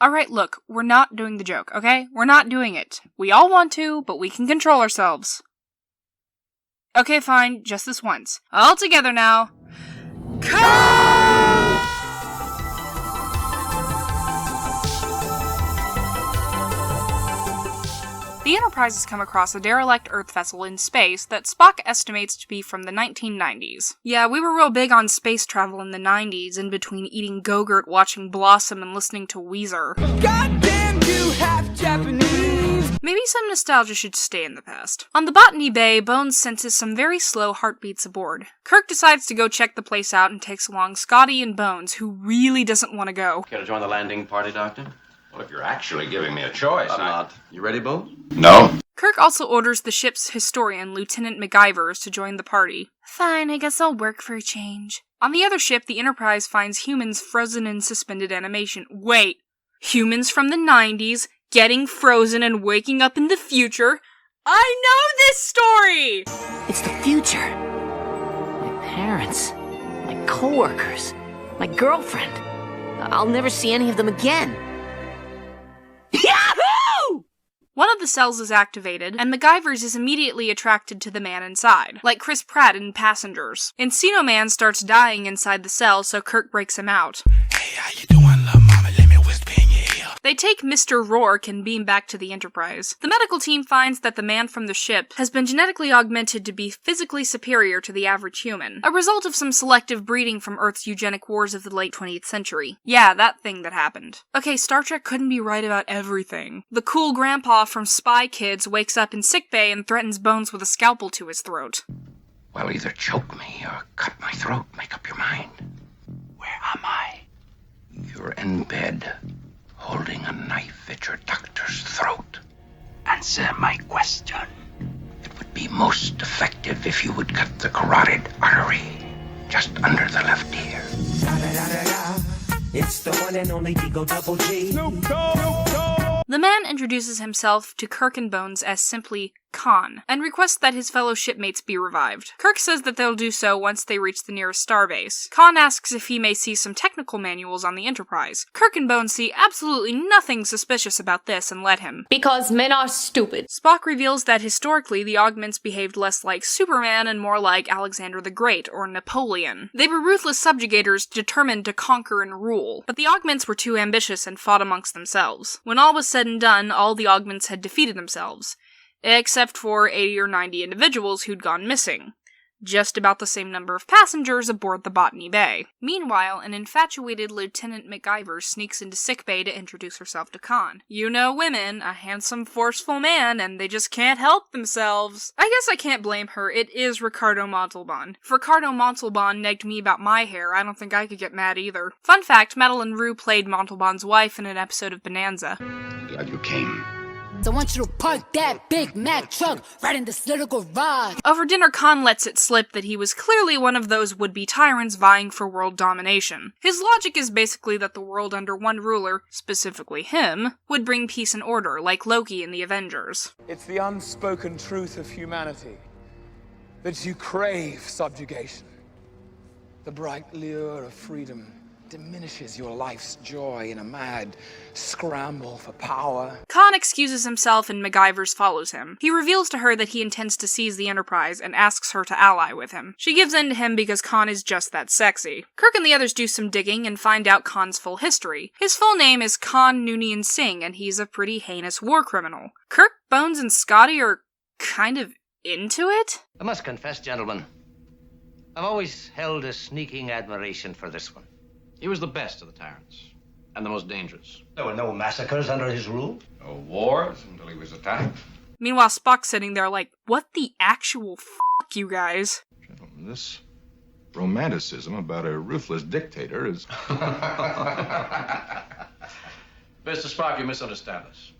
Alright, look, we're not doing the joke, okay? We're not doing it. We all want to, but we can control ourselves. Okay, fine, just this once. All together now. The Enterprise has come across a derelict Earth vessel in space that Spock estimates to be from the 1990s. Yeah, we were real big on space travel in the 90s, in between eating Go-Gurt, watching Blossom, and listening to Weezer. Goddamn you half Japanese! Maybe some nostalgia should stay in the past. On the Botany Bay, Bones senses some very slow heartbeats aboard. Kirk decides to go check the place out and takes along Scotty and Bones, who really doesn't want to go. Care to join the landing party, Doctor? Well, if you're actually giving me a choice, I'm not. You ready, Bo? No. Kirk also orders the ship's historian, Lieutenant McGivers, to join the party. Fine, I guess I'll work for a change. On the other ship, the Enterprise finds humans frozen in suspended animation. Wait, humans from the 90s getting frozen and waking up in the future? I know this story! It's the future. My parents, my coworkers, my girlfriend. I'll never see any of them again. Yahoo! One of the cells is activated, and McGivers is immediately attracted to the man inside, like Chris Pratt in Passengers. Encino Man starts dying inside the cell, so Kirk breaks him out. Hey, how you doing, little mama? Let me whisper in your ear. They take Mr. Rourke and beam back to the Enterprise. The medical team finds that the man from the ship has been genetically augmented to be physically superior to the average human, a result of some selective breeding from Earth's eugenic wars of the late 20th century. Yeah, that thing that happened. Okay, Star Trek couldn't be right about everything. The cool grandpa from Spy Kids wakes up in sickbay and threatens Bones with a scalpel to his throat. Well, either choke me or cut my throat. Make up your mind. Where am I? You're in bed, holding a knife at your doctor's throat. Answer my question. It would be most effective if you would cut the carotid artery just under the left ear. It's the one and only Digo Double G. The man introduces himself to Kirk and Bones as simply Khan, and requests that his fellow shipmates be revived. Kirk says that they'll do so once they reach the nearest starbase. Khan asks if he may see some technical manuals on the Enterprise. Kirk and Bones see absolutely nothing suspicious about this and let him. Because men are stupid. Spock reveals that historically the augments behaved less like Superman and more like Alexander the Great or Napoleon. They were ruthless subjugators determined to conquer and rule, but the augments were too ambitious and fought amongst themselves. When all was said and done, all the augments had defeated themselves, except for 80 or 90 individuals who'd gone missing. Just about the same number of passengers aboard the Botany Bay. Meanwhile, an infatuated Lieutenant McGivers sneaks into sickbay to introduce herself to Khan. You know women, a handsome, forceful man, and they just can't help themselves. I guess I can't blame her, it is Ricardo Montalban. If Ricardo Montalban negged me about my hair, I don't think I could get mad either. Fun fact, Madlyn Rhue played Montalban's wife in an episode of Bonanza. Glad you came. So I want you to park that Big Mac truck right in this little garage. Over dinner, Khan lets it slip that he was clearly one of those would-be tyrants vying for world domination. His logic is basically that the world under one ruler, specifically him, would bring peace and order, like Loki in the Avengers. It's the unspoken truth of humanity that you crave subjugation. The bright lure of freedom diminishes your life's joy in a mad scramble for power. Khan excuses himself and McGivers follows him. He reveals to her that he intends to seize the Enterprise and asks her to ally with him. She gives in to him because Khan is just that sexy. Kirk and the others do some digging and find out Khan's full history. His full name is Khan Noonien Singh, and he's a pretty heinous war criminal. Kirk, Bones, and Scotty are kind of into it? I must confess, gentlemen, I've always held a sneaking admiration for this one. He was the best of the tyrants, and the most dangerous. There were no massacres under his rule. No wars until he was attacked. Meanwhile, Spock's sitting there like, what the actual fuck, you guys? Gentlemen, this romanticism about a ruthless dictator is... Mr. Spock, you misunderstand us.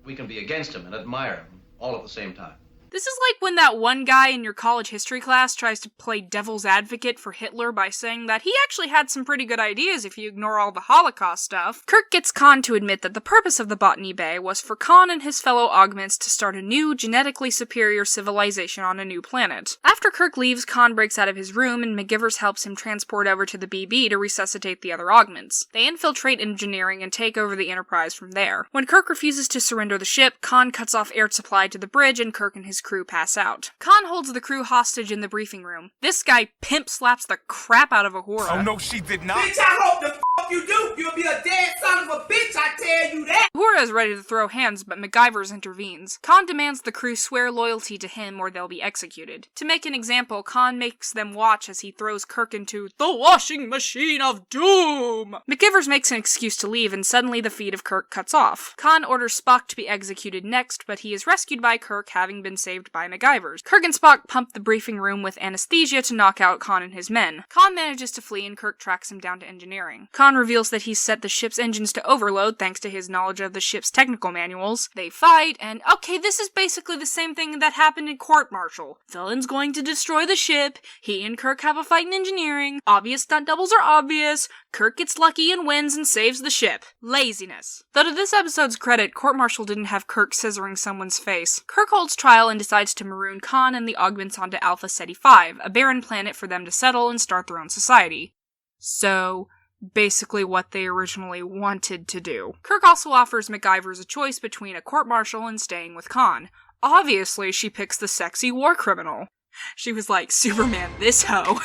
We can be against him and admire him all at the same time. This is like when that one guy in your college history class tries to play devil's advocate for Hitler by saying that he actually had some pretty good ideas if you ignore all the Holocaust stuff. Kirk gets Khan to admit that the purpose of the Botany Bay was for Khan and his fellow augments to start a new, genetically superior civilization on a new planet. After Kirk leaves, Khan breaks out of his room and McGivers helps him transport over to the BB to resuscitate the other augments. They infiltrate engineering and take over the Enterprise from there. When Kirk refuses to surrender the ship, Khan cuts off air supply to the bridge and Kirk and his crew pass out. Khan holds the crew hostage in the briefing room. This guy pimp slaps the crap out of Uhura. Oh no, she did not. Bitch, I hope the f*** you do. You'll be a dead son of a bitch, I tell you that. Uhura is ready to throw hands, but McGivers intervenes. Khan demands the crew swear loyalty to him or they'll be executed. To make an example, Khan makes them watch as he throws Kirk into the washing machine of doom. McGivers makes an excuse to leave and suddenly the feed of Kirk cuts off. Khan orders Spock to be executed next, but he is rescued by Kirk, having been saved by McGivers. Kirk and Spock pump the briefing room with anesthesia to knock out Khan and his men. Khan manages to flee and Kirk tracks him down to engineering. Khan reveals that he's set the ship's engines to overload thanks to his knowledge of the ship's technical manuals. They fight, and okay, this is basically the same thing that happened in Court Martial. Villain's going to destroy the ship, he and Kirk have a fight in engineering, obvious stunt doubles are obvious, Kirk gets lucky and wins and saves the ship. Laziness. Though to this episode's credit, Court Martial didn't have Kirk scissoring someone's face. Kirk holds trial and decides to maroon Khan and the augments onto Alpha Ceti 5, a barren planet for them to settle and start their own society. So, basically what they originally wanted to do. Kirk also offers McGivers a choice between a court-martial and staying with Khan. Obviously, she picks the sexy war criminal. She was like, Superman, this hoe.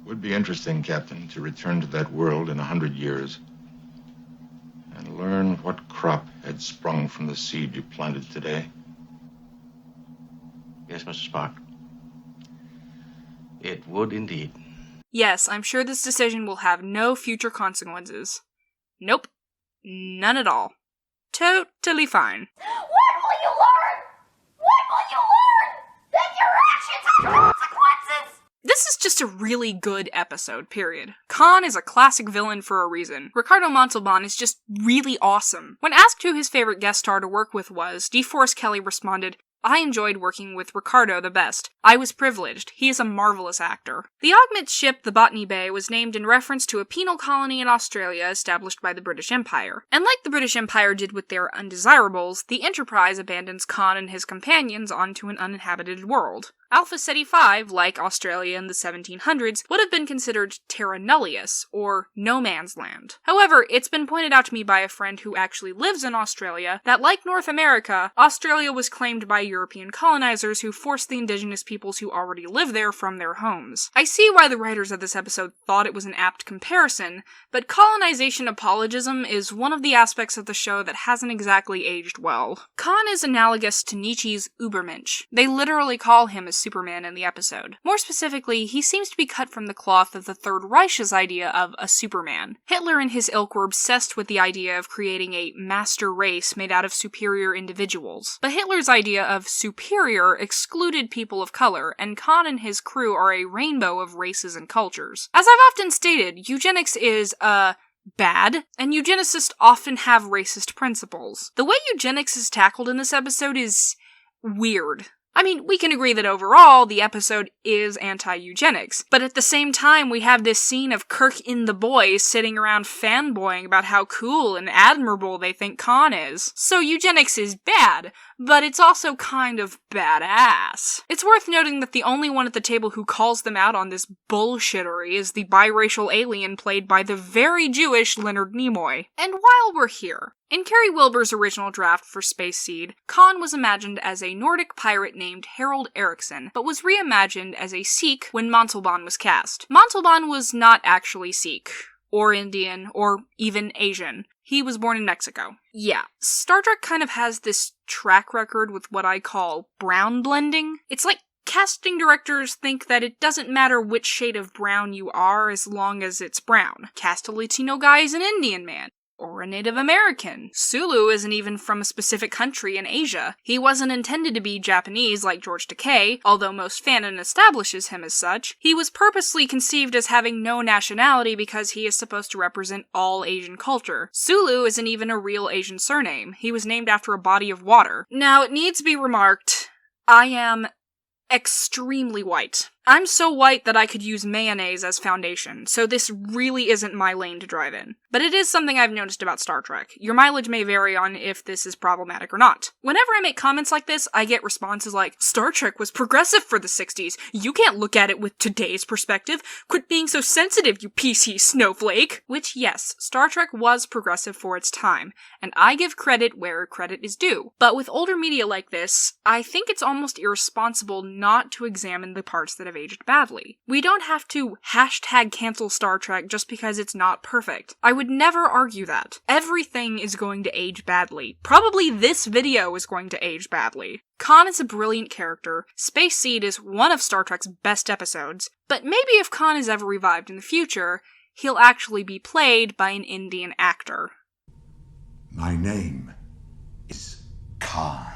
Would be interesting, Captain, to return to that world in 100 years and learn what crop had sprung from the seed you planted today. Yes, Mr. Spock. It would indeed. Yes, I'm sure this decision will have no future consequences. Nope. None at all. Totally fine. When will you learn? When will you learn that your actions have consequences? This is just a really good episode, period. Khan is a classic villain for a reason. Ricardo Montalban is just really awesome. When asked who his favorite guest star to work with was, Deforest Kelley responded, I enjoyed working with Ricardo the best. I was privileged. He is a marvelous actor. The augment ship, the Botany Bay, was named in reference to a penal colony in Australia established by the British Empire. And like the British Empire did with their undesirables, the Enterprise abandons Khan and his companions onto an uninhabited world. Alpha Ceti 5, like Australia in the 1700s, would have been considered terra nullius, or no man's land. However, it's been pointed out to me by a friend who actually lives in Australia that, like North America, Australia was claimed by European colonizers who forced the indigenous peoples who already live there from their homes. I see why the writers of this episode thought it was an apt comparison, but colonization apologism is one of the aspects of the show that hasn't exactly aged well. Khan is analogous to Nietzsche's Übermensch. They literally call him a Superman in the episode. More specifically, he seems to be cut from the cloth of the Third Reich's idea of a Superman. Hitler and his ilk were obsessed with the idea of creating a master race made out of superior individuals. But Hitler's idea of superior excluded people of color, and Khan and his crew are a rainbow of races and cultures. As I've often stated, eugenics is, bad, and eugenicists often have racist principles. The way eugenics is tackled in this episode is weird. I mean, we can agree that overall, the episode is anti-eugenics, but at the same time, we have this scene of Kirk and the boys sitting around fanboying about how cool and admirable they think Khan is. So eugenics is bad, but it's also kind of badass. It's worth noting that the only one at the table who calls them out on this bullshittery is the biracial alien played by the very Jewish Leonard Nimoy. And while we're here, in Carey Wilber's original draft for Space Seed, Khan was imagined as a Nordic pirate named Harold Eriksson, but was reimagined as a Sikh when Montalban was cast. Montalban was not actually Sikh, or Indian, or even Asian. He was born in Mexico. Yeah, Star Trek kind of has this track record with what I call brown blending. It's like casting directors think that it doesn't matter which shade of brown you are as long as it's brown. Cast a Latino guy as an Indian man. Or a Native American. Sulu isn't even from a specific country in Asia. He wasn't intended to be Japanese like George Takei, although most fanon establishes him as such. He was purposely conceived as having no nationality because he is supposed to represent all Asian culture. Sulu isn't even a real Asian surname. He was named after a body of water. Now, it needs to be remarked, I am extremely white. I'm so white that I could use mayonnaise as foundation, so this really isn't my lane to drive in. But it is something I've noticed about Star Trek. Your mileage may vary on if this is problematic or not. Whenever I make comments like this, I get responses like, Star Trek was progressive for the 60s. You can't look at it with today's perspective. Quit being so sensitive, you PC snowflake. Which, yes, Star Trek was progressive for its time, and I give credit where credit is due. But with older media like this, I think it's almost irresponsible not to examine the parts that have aged badly. We don't have to #cancel Star Trek just because it's not perfect. I would never argue that. Everything is going to age badly. Probably this video is going to age badly. Khan is a brilliant character, Space Seed is one of Star Trek's best episodes, but maybe if Khan is ever revived in the future, he'll actually be played by an Indian actor. My name is Khan.